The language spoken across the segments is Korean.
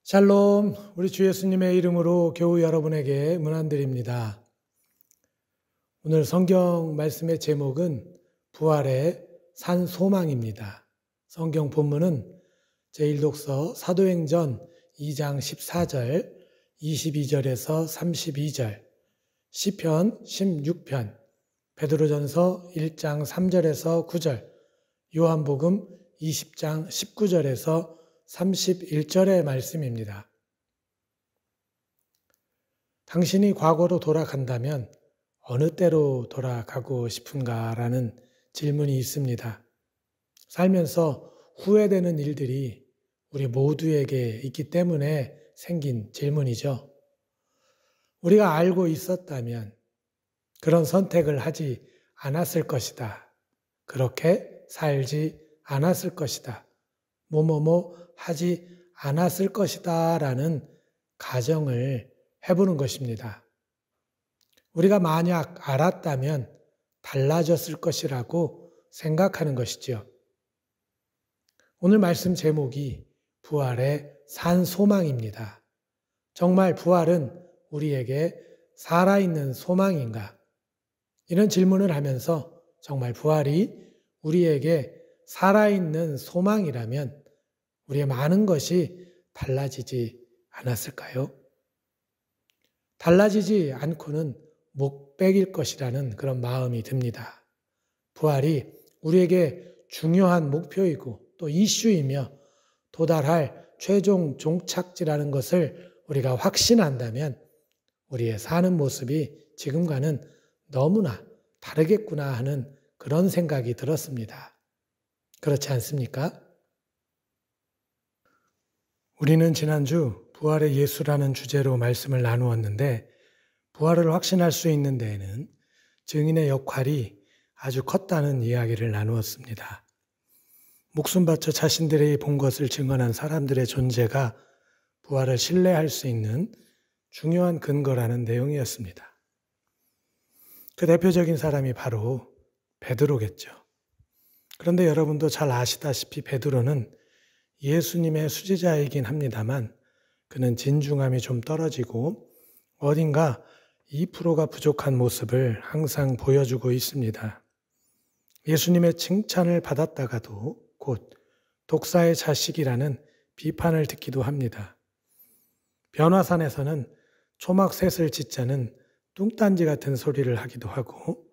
샬롬, 우리 주 예수님의 이름으로 교우 여러분에게 문안드립니다. 오늘 성경 말씀의 제목은 부활의 산 소망입니다. 성경 본문은 제1독서 사도행전 2장 14절, 22절에서 32절, 시편 16편, 베드로전서 1장 3절에서 9절, 요한복음 20장 19절에서 31절의 말씀입니다. 당신이 과거로 돌아간다면 어느 때로 돌아가고 싶은가라는 질문이 있습니다. 살면서 후회되는 일들이 우리 모두에게 있기 때문에 생긴 질문이죠. 우리가 알고 있었다면 그런 선택을 하지 않았을 것이다. 그렇게 살지 않았을 것이다. 뭐뭐뭐 하지 않았을 것이다 라는 가정을 해보는 것입니다. 우리가 만약 알았다면 달라졌을 것이라고 생각하는 것이지요. 오늘 말씀 제목이 부활의 산 소망입니다. 정말 부활은 우리에게 살아있는 소망인가? 이런 질문을 하면서 정말 부활이 우리에게 살아있는 소망이라면 우리의 많은 것이 달라지지 않았을까요? 달라지지 않고는 못 베길 것이라는 그런 마음이 듭니다. 부활이 우리에게 중요한 목표이고 또 이슈이며 도달할 최종 종착지라는 것을 우리가 확신한다면 우리의 사는 모습이 지금과는 너무나 다르겠구나 하는 그런 생각이 들었습니다. 그렇지 않습니까? 우리는 지난주 부활의 예수라는 주제로 말씀을 나누었는데 부활을 확신할 수 있는 데에는 증인의 역할이 아주 컸다는 이야기를 나누었습니다. 목숨 바쳐 자신들이 본 것을 증언한 사람들의 존재가 부활을 신뢰할 수 있는 중요한 근거라는 내용이었습니다. 그 대표적인 사람이 바로 베드로겠죠. 그런데 여러분도 잘 아시다시피 베드로는 예수님의 수제자이긴 합니다만 그는 진중함이 좀 떨어지고 어딘가 2%가 부족한 모습을 항상 보여주고 있습니다. 예수님의 칭찬을 받았다가도 곧 독사의 자식이라는 비판을 듣기도 합니다. 변화산에서는 초막셋을 짓자는 뚱딴지 같은 소리를 하기도 하고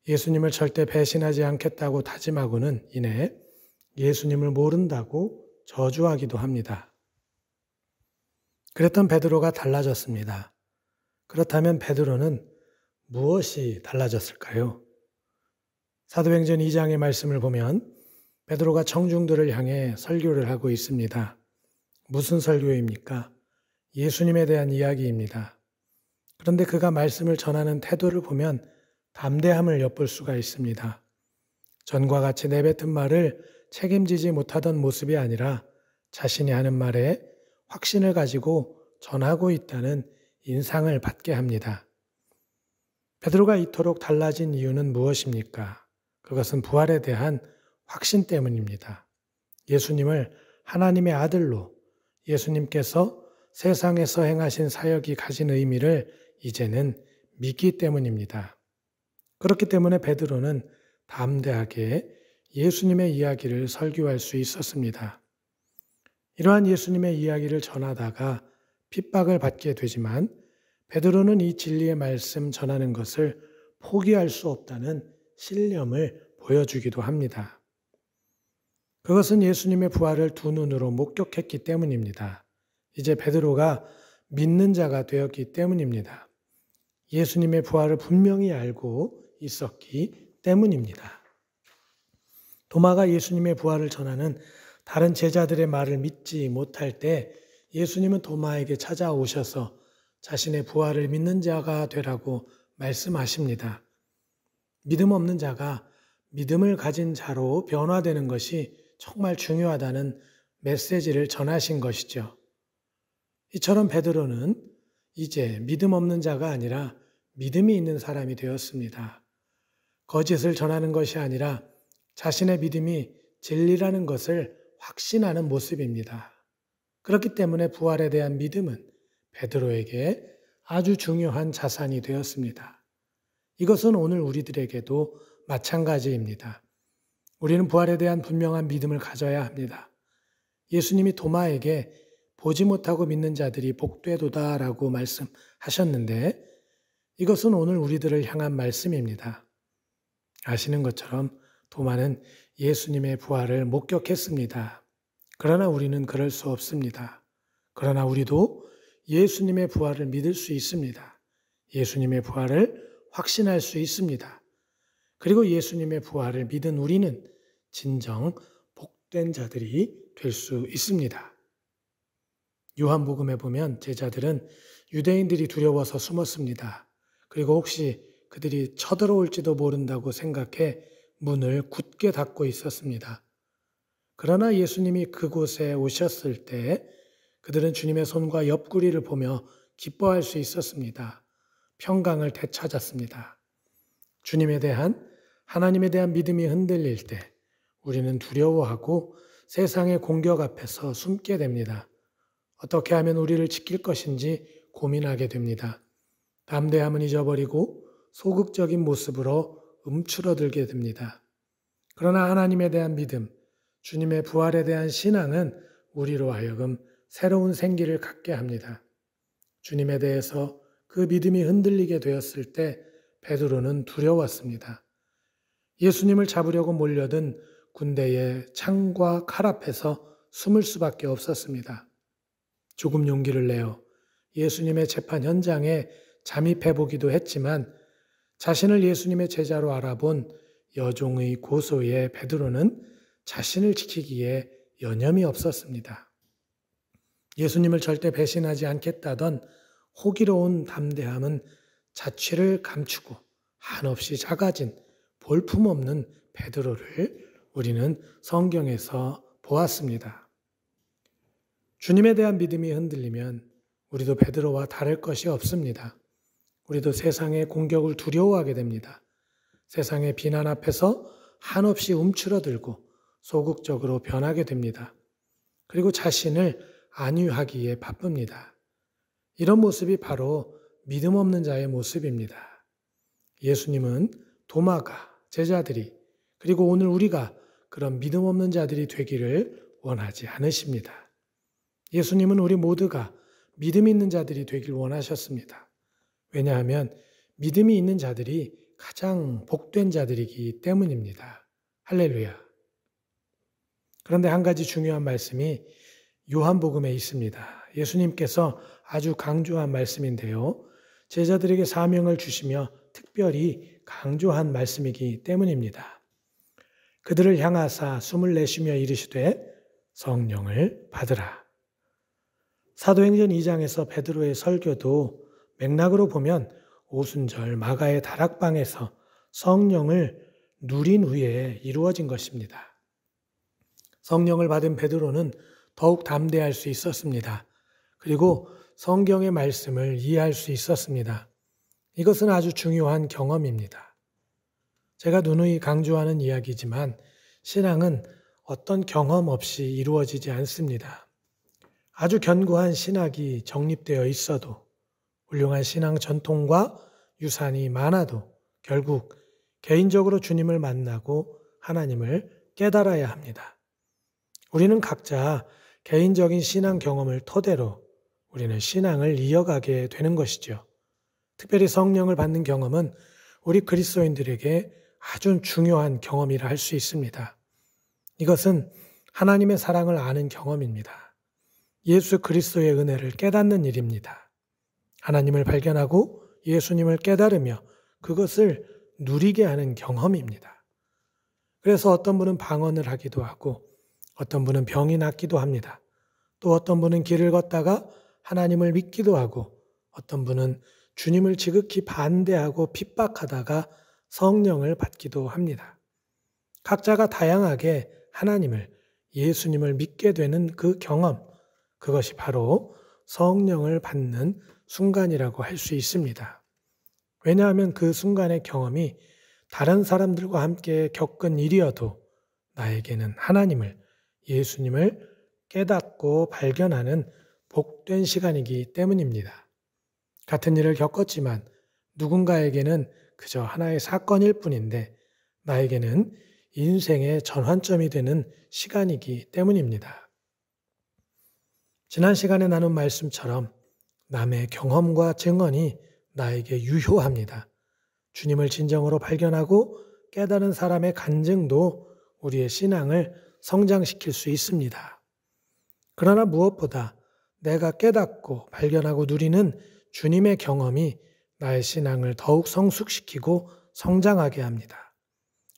예수님을 절대 배신하지 않겠다고 다짐하고는 이내 예수님을 모른다고 저주하기도 합니다. 그랬던 베드로가 달라졌습니다. 그렇다면 베드로는 무엇이 달라졌을까요? 사도행전 2장의 말씀을 보면 베드로가 청중들을 향해 설교를 하고 있습니다. 무슨 설교입니까? 예수님에 대한 이야기입니다. 그런데 그가 말씀을 전하는 태도를 보면 담대함을 엿볼 수가 있습니다. 전과 같이 내뱉은 말을 책임지지 못하던 모습이 아니라 자신이 하는 말에 확신을 가지고 전하고 있다는 인상을 받게 합니다. 베드로가 이토록 달라진 이유는 무엇입니까? 그것은 부활에 대한 확신 때문입니다. 예수님을 하나님의 아들로 예수님께서 세상에서 행하신 사역이 가진 의미를 이제는 믿기 때문입니다. 그렇기 때문에 베드로는 담대하게 예수님의 이야기를 설교할 수 있었습니다. 이러한 예수님의 이야기를 전하다가 핍박을 받게 되지만 베드로는 이 진리의 말씀 전하는 것을 포기할 수 없다는 신념을 보여주기도 합니다. 그것은 예수님의 부활을 두 눈으로 목격했기 때문입니다. 이제 베드로가 믿는 자가 되었기 때문입니다. 예수님의 부활을 분명히 알고 있었기 때문입니다. 도마가 예수님의 부활을 전하는 다른 제자들의 말을 믿지 못할 때 예수님은 도마에게 찾아오셔서 자신의 부활을 믿는 자가 되라고 말씀하십니다. 믿음 없는 자가 믿음을 가진 자로 변화되는 것이 정말 중요하다는 메시지를 전하신 것이죠. 이처럼 베드로는 이제 믿음 없는 자가 아니라 믿음이 있는 사람이 되었습니다. 거짓을 전하는 것이 아니라 자신의 믿음이 진리라는 것을 확신하는 모습입니다. 그렇기 때문에 부활에 대한 믿음은 베드로에게 아주 중요한 자산이 되었습니다. 이것은 오늘 우리들에게도 마찬가지입니다. 우리는 부활에 대한 분명한 믿음을 가져야 합니다. 예수님이 도마에게 보지 못하고 믿는 자들이 복되도다라고 말씀하셨는데 이것은 오늘 우리들을 향한 말씀입니다. 아시는 것처럼 도마는 예수님의 부활을 목격했습니다. 그러나 우리는 그럴 수 없습니다. 그러나 우리도 예수님의 부활을 믿을 수 있습니다. 예수님의 부활을 확신할 수 있습니다. 그리고 예수님의 부활을 믿은 우리는 진정 복된 자들이 될 수 있습니다. 요한복음에 보면 제자들은 유대인들이 두려워서 숨었습니다. 그리고 혹시 그들이 쳐들어올지도 모른다고 생각해 문을 굳게 닫고 있었습니다. 그러나 예수님이 그곳에 오셨을 때 그들은 주님의 손과 옆구리를 보며 기뻐할 수 있었습니다. 평강을 되찾았습니다. 하나님에 대한 믿음이 흔들릴 때 우리는 두려워하고 세상의 공격 앞에서 숨게 됩니다. 어떻게 하면 우리를 지킬 것인지 고민하게 됩니다. 담대함은 잊어버리고 소극적인 모습으로 움츠러들게 됩니다. 그러나 하나님에 대한 믿음, 주님의 부활에 대한 신앙은 우리로 하여금 새로운 생기를 갖게 합니다. 주님에 대해서 그 믿음이 흔들리게 되었을 때 베드로는 두려웠습니다. 예수님을 잡으려고 몰려든 군대의 창과 칼 앞에서 숨을 수밖에 없었습니다. 조금 용기를 내어 예수님의 재판 현장에 잠입해 보기도 했지만 자신을 예수님의 제자로 알아본 여종의 고소에 베드로는 자신을 지키기에 여념이 없었습니다. 예수님을 절대 배신하지 않겠다던 호기로운 담대함은 자취를 감추고 한없이 작아진 볼품없는 베드로를 우리는 성경에서 보았습니다. 주님에 대한 믿음이 흔들리면 우리도 베드로와 다를 것이 없습니다. 우리도 세상의 공격을 두려워하게 됩니다. 세상의 비난 앞에서 한없이 움츠러들고 소극적으로 변하게 됩니다. 그리고 자신을 안위하기에 바쁩니다. 이런 모습이 바로 믿음 없는 자의 모습입니다. 예수님은 도마가, 제자들이, 그리고 오늘 우리가 그런 믿음 없는 자들이 되기를 원하지 않으십니다. 예수님은 우리 모두가 믿음 있는 자들이 되길 원하셨습니다. 왜냐하면 믿음이 있는 자들이 가장 복된 자들이기 때문입니다. 할렐루야. 그런데 한 가지 중요한 말씀이 요한복음에 있습니다. 예수님께서 아주 강조한 말씀인데요. 제자들에게 사명을 주시며 특별히 강조한 말씀이기 때문입니다. 그들을 향하사 숨을 내쉬며 이르시되 성령을 받으라. 사도행전 2장에서 베드로의 설교도 맥락으로 보면 오순절 마가의 다락방에서 성령을 누린 후에 이루어진 것입니다. 성령을 받은 베드로는 더욱 담대할 수 있었습니다. 그리고 성경의 말씀을 이해할 수 있었습니다. 이것은 아주 중요한 경험입니다. 제가 누누이 강조하는 이야기지만 신앙은 어떤 경험 없이 이루어지지 않습니다. 아주 견고한 신학이 정립되어 있어도 훌륭한 신앙 전통과 유산이 많아도 결국 개인적으로 주님을 만나고 하나님을 깨달아야 합니다. 우리는 각자 개인적인 신앙 경험을 토대로 우리는 신앙을 이어가게 되는 것이죠. 특별히 성령을 받는 경험은 우리 그리스도인들에게 아주 중요한 경험이라 할 수 있습니다. 이것은 하나님의 사랑을 아는 경험입니다. 예수 그리스도의 은혜를 깨닫는 일입니다. 하나님을 발견하고 예수님을 깨달으며 그것을 누리게 하는 경험입니다. 그래서 어떤 분은 방언을 하기도 하고 어떤 분은 병이 낫기도 합니다. 또 어떤 분은 길을 걷다가 하나님을 믿기도 하고 어떤 분은 주님을 지극히 반대하고 핍박하다가 성령을 받기도 합니다. 각자가 다양하게 하나님을, 예수님을 믿게 되는 그 경험, 그것이 바로 성령을 받는 순간이라고 할 수 있습니다. 왜냐하면 그 순간의 경험이 다른 사람들과 함께 겪은 일이어도 나에게는 하나님을, 예수님을 깨닫고 발견하는 복된 시간이기 때문입니다. 같은 일을 겪었지만 누군가에게는 그저 하나의 사건일 뿐인데 나에게는 인생의 전환점이 되는 시간이기 때문입니다. 지난 시간에 나눈 말씀처럼 남의 경험과 증언이 나에게 유효합니다. 주님을 진정으로 발견하고 깨달은 사람의 간증도 우리의 신앙을 성장시킬 수 있습니다. 그러나 무엇보다 내가 깨닫고 발견하고 누리는 주님의 경험이 나의 신앙을 더욱 성숙시키고 성장하게 합니다.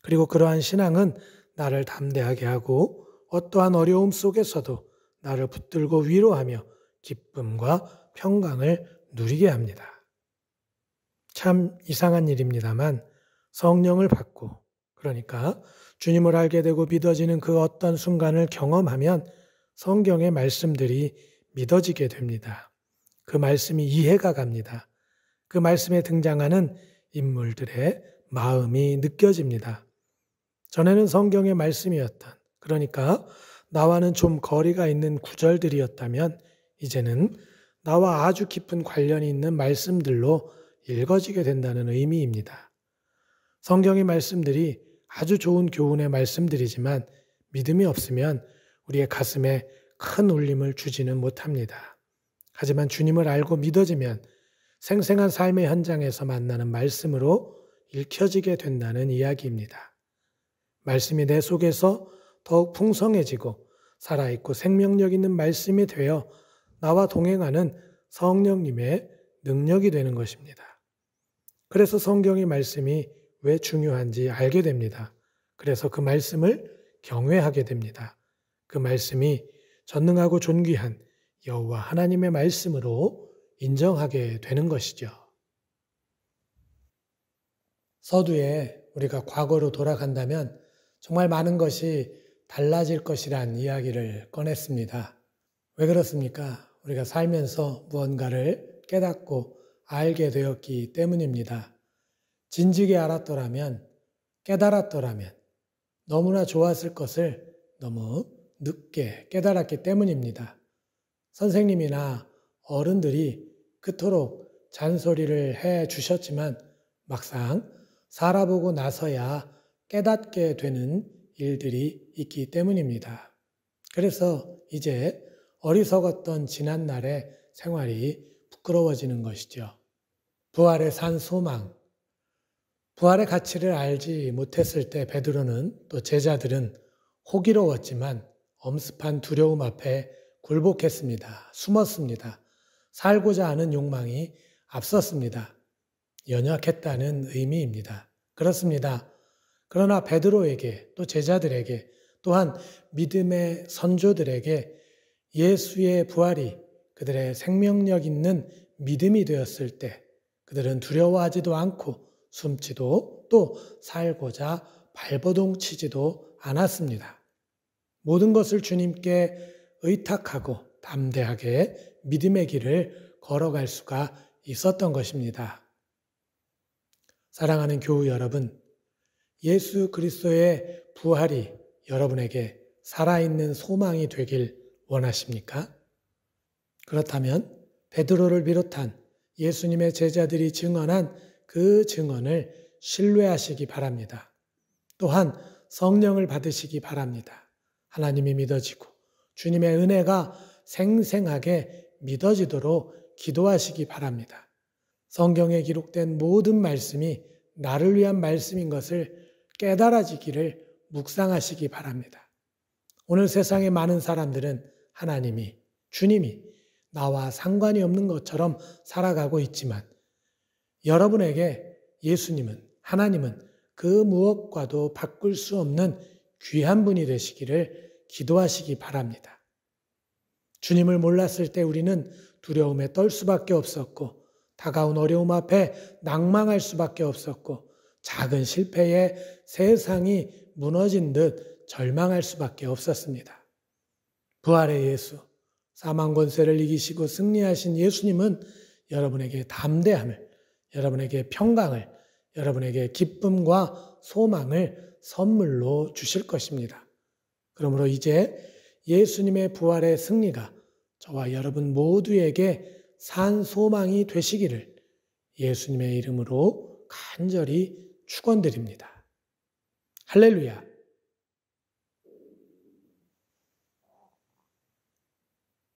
그리고 그러한 신앙은 나를 담대하게 하고 어떠한 어려움 속에서도 나를 붙들고 위로하며 기쁨과 평강을 누리게 합니다. 참 이상한 일입니다만 성령을 받고 그러니까 주님을 알게 되고 믿어지는 그 어떤 순간을 경험하면 성경의 말씀들이 믿어지게 됩니다. 그 말씀이 이해가 갑니다. 그 말씀에 등장하는 인물들의 마음이 느껴집니다. 전에는 성경의 말씀이었던 그러니까 나와는 좀 거리가 있는 구절들이었다면 이제는 나와 아주 깊은 관련이 있는 말씀들로 읽어지게 된다는 의미입니다. 성경의 말씀들이 아주 좋은 교훈의 말씀들이지만 믿음이 없으면 우리의 가슴에 큰 울림을 주지는 못합니다. 하지만 주님을 알고 믿어지면 생생한 삶의 현장에서 만나는 말씀으로 읽혀지게 된다는 이야기입니다. 말씀이 내 속에서 더욱 풍성해지고 살아있고 생명력 있는 말씀이 되어 나와 동행하는 성령님의 능력이 되는 것입니다. 그래서 성경의 말씀이 왜 중요한지 알게 됩니다. 그래서 그 말씀을 경외하게 됩니다. 그 말씀이 전능하고 존귀한 여호와 하나님의 말씀으로 인정하게 되는 것이죠. 서두에 우리가 과거로 돌아간다면 정말 많은 것이 달라질 것이란 이야기를 꺼냈습니다. 왜 그렇습니까? 우리가 살면서 무언가를 깨닫고 알게 되었기 때문입니다. 진즉에 알았더라면, 깨달았더라면 너무나 좋았을 것을 너무 늦게 깨달았기 때문입니다. 선생님이나 어른들이 그토록 잔소리를 해 주셨지만 막상 살아보고 나서야 깨닫게 되는 일들이 있기 때문입니다. 그래서 이제 어리석었던 지난날의 생활이 부끄러워지는 것이죠. 부활의 산 소망, 부활의 가치를 알지 못했을 때 베드로는 또 제자들은 호기로웠지만 엄습한 두려움 앞에 굴복했습니다. 숨었습니다. 살고자 하는 욕망이 앞섰습니다. 연약했다는 의미입니다. 그렇습니다. 그러나 베드로에게 또 제자들에게 또한 믿음의 선조들에게 예수의 부활이 그들의 생명력 있는 믿음이 되었을 때 그들은 두려워하지도 않고 숨지도 또 살고자 발버둥 치지도 않았습니다. 모든 것을 주님께 의탁하고 담대하게 믿음의 길을 걸어갈 수가 있었던 것입니다. 사랑하는 교우 여러분, 예수 그리스도의 부활이 여러분에게 살아있는 소망이 되길 원하십니까? 그렇다면 베드로를 비롯한 예수님의 제자들이 증언한 그 증언을 신뢰하시기 바랍니다. 또한 성령을 받으시기 바랍니다. 하나님이 믿어지고 주님의 은혜가 생생하게 믿어지도록 기도하시기 바랍니다. 성경에 기록된 모든 말씀이 나를 위한 말씀인 것을 깨달아지기를 묵상하시기 바랍니다. 오늘 세상의 많은 사람들은 하나님이, 주님이 나와 상관이 없는 것처럼 살아가고 있지만 여러분에게 예수님은, 하나님은 그 무엇과도 바꿀 수 없는 귀한 분이 되시기를 기도하시기 바랍니다. 주님을 몰랐을 때 우리는 두려움에 떨 수밖에 없었고 다가온 어려움 앞에 낭망할 수밖에 없었고 작은 실패에 세상이 무너진 듯 절망할 수밖에 없었습니다. 부활의 예수, 사망 권세를 이기시고 승리하신 예수님은 여러분에게 담대함을, 여러분에게 평강을, 여러분에게 기쁨과 소망을 선물로 주실 것입니다. 그러므로 이제 예수님의 부활의 승리가 저와 여러분 모두에게 산 소망이 되시기를 예수님의 이름으로 간절히 축원드립니다. 할렐루야.